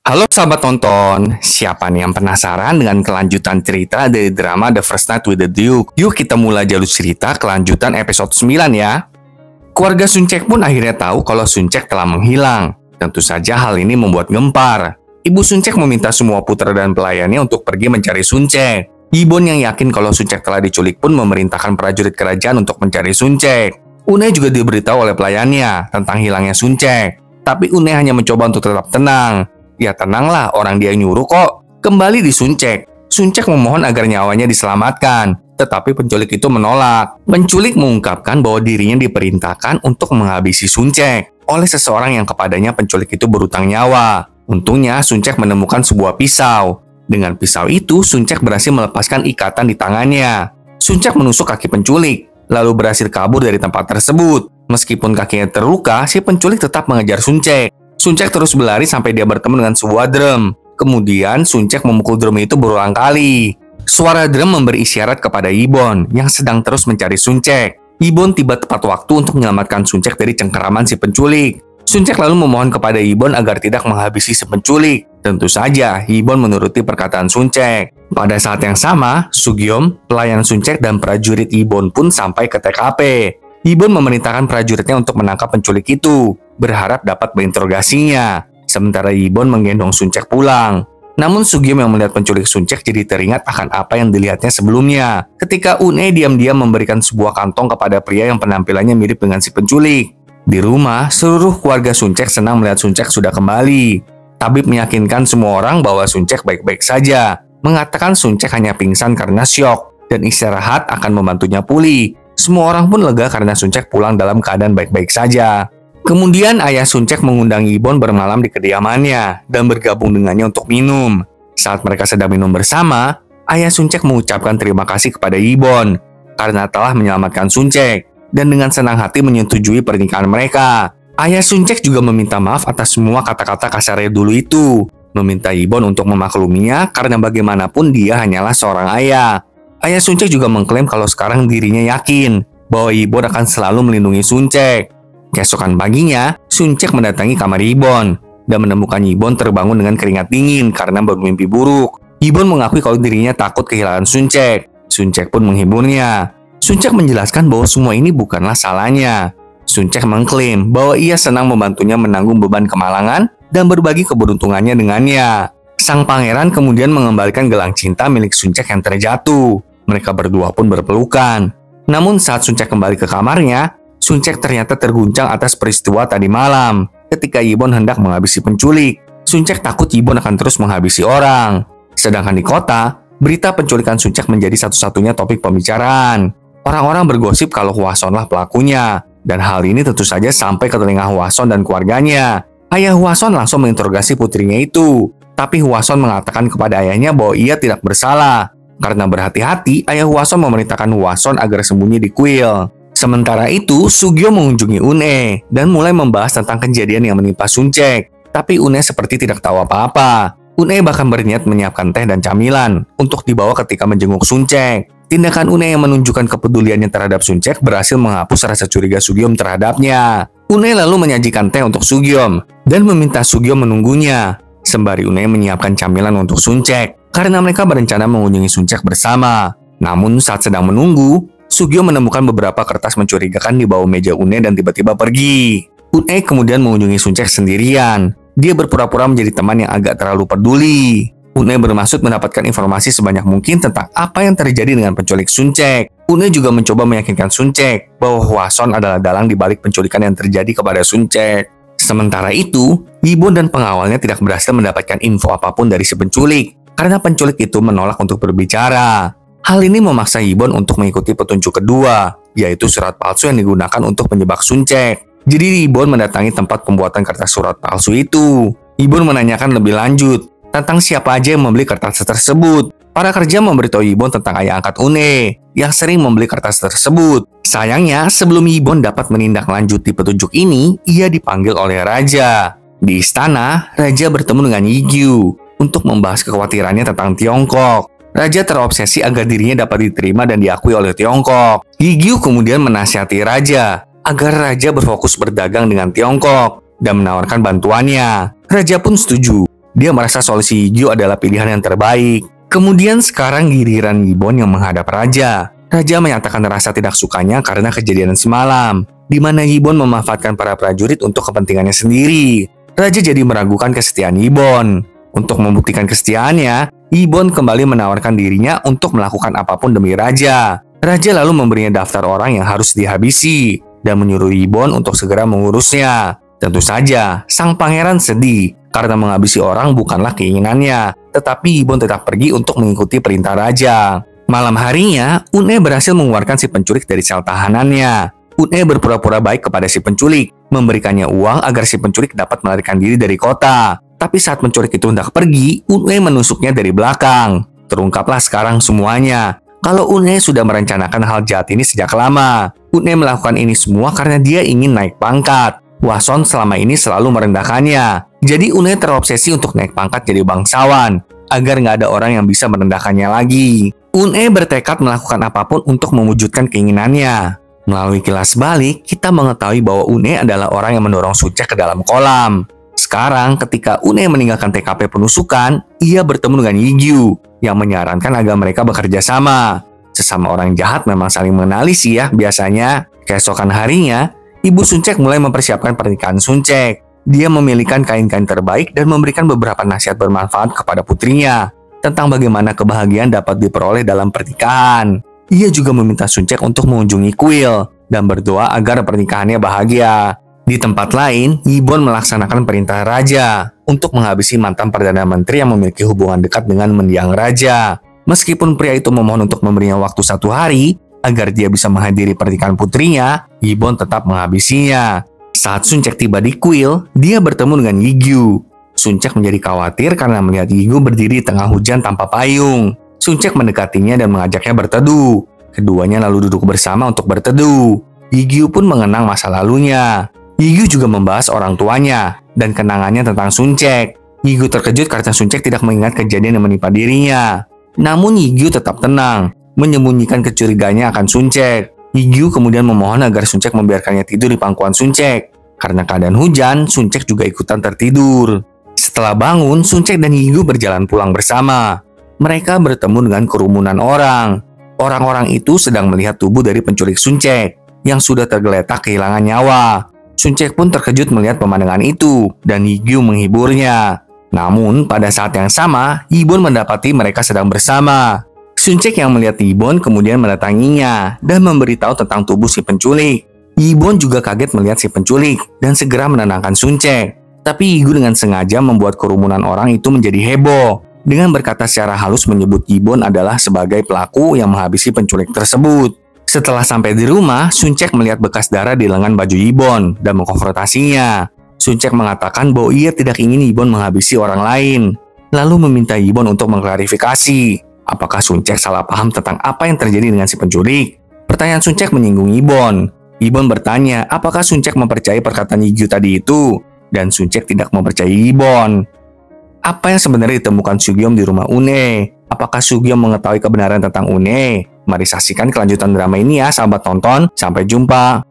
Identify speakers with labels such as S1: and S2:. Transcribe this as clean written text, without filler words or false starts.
S1: Halo sahabat tonton, siapa nih yang penasaran dengan kelanjutan cerita dari drama The First Night with the Duke? Yuk kita mulai jalur cerita kelanjutan episode 9 ya. Keluarga Suncek pun akhirnya tahu kalau Suncek telah menghilang. Tentu saja hal ini membuat gempar. Ibu Suncek meminta semua putra dan pelayannya untuk pergi mencari Suncek. Yibon yang yakin kalau Suncek telah diculik pun memerintahkan prajurit kerajaan untuk mencari Suncek. Une juga diberitahu oleh pelayannya tentang hilangnya Suncek. Tapi Une hanya mencoba untuk tetap tenang. Ya tenanglah, orang dia nyuruh kok. Kembali di Suncek. Suncek memohon agar nyawanya diselamatkan. Tetapi penculik itu menolak. Penculik mengungkapkan bahwa dirinya diperintahkan untuk menghabisi Suncek oleh seseorang yang kepadanya penculik itu berutang nyawa. Untungnya Suncek menemukan sebuah pisau. Dengan pisau itu, Suncek berhasil melepaskan ikatan di tangannya. Suncek menusuk kaki penculik, lalu berhasil kabur dari tempat tersebut. Meskipun kakinya terluka, si penculik tetap mengejar Suncek. Suncek terus berlari sampai dia bertemu dengan sebuah drum. Kemudian Suncek memukul drum itu berulang kali. Suara drum memberi isyarat kepada Yibon yang sedang terus mencari Suncek. Yibon tiba tepat waktu untuk menyelamatkan Suncek dari cengkeraman si penculik. Suncek lalu memohon kepada Yibon agar tidak menghabisi si penculik. Tentu saja Yibon menuruti perkataan Suncek. Pada saat yang sama, Sugyom, pelayan Suncek dan prajurit Yibon pun sampai ke TKP. Yibon memerintahkan prajuritnya untuk menangkap penculik itu, berharap dapat menginterogasinya. Sementara Yibon menggendong Suncek pulang. Namun Sugyom yang melihat penculik Suncek jadi teringat akan apa yang dilihatnya sebelumnya. Ketika Une diam-diam memberikan sebuah kantong kepada pria yang penampilannya mirip dengan si penculik. Di rumah, seluruh keluarga Suncek senang melihat Suncek sudah kembali. Tabib meyakinkan semua orang bahwa Suncek baik-baik saja. Mengatakan Suncek hanya pingsan karena syok dan istirahat akan membantunya pulih. Semua orang pun lega karena Suncek pulang dalam keadaan baik-baik saja. Kemudian ayah Suncek mengundang Yibon bermalam di kediamannya dan bergabung dengannya untuk minum. Saat mereka sedang minum bersama, ayah Suncek mengucapkan terima kasih kepada Yibon karena telah menyelamatkan Suncek dan dengan senang hati menyetujui pernikahan mereka. Ayah Suncek juga meminta maaf atas semua kata-kata kasarnya dulu itu, meminta Yibon untuk memakluminya karena bagaimanapun dia hanyalah seorang ayah. Ayah Suncek juga mengklaim kalau sekarang dirinya yakin bahwa Yibon akan selalu melindungi Suncek. Keesokan paginya, Suncek mendatangi kamar Yibon dan menemukan Yibon terbangun dengan keringat dingin karena bermimpi buruk. Yibon mengakui kalau dirinya takut kehilangan Suncek. Suncek pun menghiburnya. Suncek menjelaskan bahwa semua ini bukanlah salahnya. Suncek mengklaim bahwa ia senang membantunya menanggung beban kemalangan dan berbagi keberuntungannya dengannya. Sang pangeran kemudian mengembalikan gelang cinta milik Suncek yang terjatuh. Mereka berdua pun berpelukan. Namun saat Suncek kembali ke kamarnya, Suncek ternyata terguncang atas peristiwa tadi malam. Ketika Yibon hendak menghabisi penculik, Suncek takut Yibon akan terus menghabisi orang. Sedangkan di kota, berita penculikan Suncek menjadi satu-satunya topik pembicaraan. Orang-orang bergosip kalau Hwason pelakunya. Dan hal ini tentu saja sampai ke telinga Hwason dan keluarganya. Ayah Hwason langsung menginterogasi putrinya itu. Tapi Hwason mengatakan kepada ayahnya bahwa ia tidak bersalah. Karena berhati-hati, ayah Hwason memerintahkan Hwason agar sembunyi di kuil. Sementara itu, Sugyo mengunjungi Une dan mulai membahas tentang kejadian yang menimpa Suncek. Tapi Une seperti tidak tahu apa-apa. Une bahkan berniat menyiapkan teh dan camilan untuk dibawa ketika menjenguk Suncek. Tindakan Une yang menunjukkan kepeduliannya terhadap Suncek berhasil menghapus rasa curiga Sugyom terhadapnya. Une lalu menyajikan teh untuk Sugyom dan meminta Sugyom menunggunya. Sembari Une menyiapkan camilan untuk Suncek karena mereka berencana mengunjungi Suncek bersama. Namun saat sedang menunggu, Sugyom menemukan beberapa kertas mencurigakan di bawah meja Une dan tiba-tiba pergi. Une kemudian mengunjungi Suncek sendirian. Dia berpura-pura menjadi teman yang agak terlalu peduli. Une bermaksud mendapatkan informasi sebanyak mungkin tentang apa yang terjadi dengan penculik Suncek. Une juga mencoba meyakinkan Suncek bahwa Hwason adalah dalang di balik penculikan yang terjadi kepada Suncek. Sementara itu, Yibon dan pengawalnya tidak berhasil mendapatkan info apapun dari si penculik karena penculik itu menolak untuk berbicara. Hal ini memaksa Yibon untuk mengikuti petunjuk kedua, yaitu surat palsu yang digunakan untuk menjebak Suncek. Jadi Yibon mendatangi tempat pembuatan kertas surat palsu itu. Yibon menanyakan lebih lanjut tentang siapa aja yang membeli kertas tersebut. Para kerja memberitahu Yibon tentang ayah angkat Une yang sering membeli kertas tersebut. Sayangnya, sebelum Yibon dapat menindaklanjuti petunjuk ini, ia dipanggil oleh Raja. Di istana, Raja bertemu dengan Yigyu untuk membahas kekhawatirannya tentang Tiongkok. Raja terobsesi agar dirinya dapat diterima dan diakui oleh Tiongkok. Yigyu kemudian menasihati Raja agar Raja berfokus berdagang dengan Tiongkok dan menawarkan bantuannya. Raja pun setuju. Dia merasa solusi Yigyu adalah pilihan yang terbaik. Kemudian sekarang giliran Gibbon yang menghadap Raja. Raja menyatakan rasa tidak sukanya karena kejadian semalam, di mana Gibbon memanfaatkan para prajurit untuk kepentingannya sendiri. Raja jadi meragukan kesetiaan Gibbon. Untuk membuktikan kesetiaannya, Gibbon kembali menawarkan dirinya untuk melakukan apapun demi Raja. Raja lalu memberinya daftar orang yang harus dihabisi dan menyuruh Gibbon untuk segera mengurusnya. Tentu saja, sang pangeran sedih karena menghabisi orang bukanlah keinginannya, tetapi Gibbon tetap pergi untuk mengikuti perintah Raja. Malam harinya, Une berhasil mengeluarkan si penculik dari sel tahanannya. Une berpura-pura baik kepada si penculik, memberikannya uang agar si penculik dapat melarikan diri dari kota. Tapi saat penculik itu hendak pergi, Une menusuknya dari belakang. Terungkaplah sekarang semuanya. Kalau Une sudah merencanakan hal jahat ini sejak lama. Une melakukan ini semua karena dia ingin naik pangkat. Hwason selama ini selalu merendahkannya. Jadi Une terobsesi untuk naik pangkat jadi bangsawan, agar nggak ada orang yang bisa merendahkannya lagi. Une bertekad melakukan apapun untuk mewujudkan keinginannya. Melalui kilas balik, kita mengetahui bahwa Une adalah orang yang mendorong Suncek ke dalam kolam. Sekarang, ketika Une meninggalkan TKP penusukan, ia bertemu dengan Yigyu, yang menyarankan agar mereka bekerja sama. Sesama orang jahat memang saling mengenali sih ya, biasanya. Keesokan harinya, Ibu Suncek mulai mempersiapkan pernikahan Suncek. Dia memilihkan kain-kain terbaik dan memberikan beberapa nasihat bermanfaat kepada putrinya tentang bagaimana kebahagiaan dapat diperoleh dalam pernikahan. Ia juga meminta Suncek untuk mengunjungi kuil dan berdoa agar pernikahannya bahagia. Di tempat lain, Gibbon melaksanakan perintah Raja untuk menghabisi mantan Perdana Menteri yang memiliki hubungan dekat dengan mendiang Raja. Meskipun pria itu memohon untuk memberinya waktu 1 hari, agar dia bisa menghadiri pernikahan putrinya, Gibbon tetap menghabisinya. Saat Suncek tiba di kuil, dia bertemu dengan Yigyu. Suncek menjadi khawatir karena melihat Yigyu berdiri di tengah hujan tanpa payung. Suncek mendekatinya dan mengajaknya berteduh. Keduanya lalu duduk bersama untuk berteduh. Yigyu pun mengenang masa lalunya. Yigyu juga membahas orang tuanya dan kenangannya tentang Suncek. Yigyu terkejut karena Suncek tidak mengingat kejadian yang menimpa dirinya. Namun Yigyu tetap tenang, menyembunyikan kecurigaannya akan Suncek. Yigyu kemudian memohon agar Suncek membiarkannya tidur di pangkuan Suncek. Karena keadaan hujan, Suncek juga ikutan tertidur. Setelah bangun, Suncek dan Yigyu berjalan pulang bersama. Mereka bertemu dengan kerumunan orang. Orang-orang itu sedang melihat tubuh dari penculik Suncek yang sudah tergeletak kehilangan nyawa. Suncek pun terkejut melihat pemandangan itu dan Yigyu menghiburnya. Namun, pada saat yang sama, Gibbon mendapati mereka sedang bersama. Suncek yang melihat Gibbon kemudian mendatanginya dan memberitahu tentang tubuh si penculik. Gibbon juga kaget melihat si penculik dan segera menenangkan Suncek. Tapi Yigyu dengan sengaja membuat kerumunan orang itu menjadi heboh dengan berkata secara halus menyebut Gibbon adalah sebagai pelaku yang menghabisi penculik tersebut. Setelah sampai di rumah, Suncek melihat bekas darah di lengan baju Gibbon dan mengkonfrontasinya. Suncek mengatakan bahwa ia tidak ingin Gibbon menghabisi orang lain, lalu meminta Gibbon untuk mengklarifikasi apakah Suncek salah paham tentang apa yang terjadi dengan si penculik. Pertanyaan Suncek menyinggung Gibbon. Gibbon bertanya apakah Suncek mempercayai perkataan Yigyu tadi itu, dan Suncek tidak mempercayai Gibbon. Apa yang sebenarnya ditemukan Sugyeom di rumah Une? Apakah Sugyeom mengetahui kebenaran tentang Une? Mari saksikan kelanjutan drama ini ya sahabat tonton. Sampai jumpa.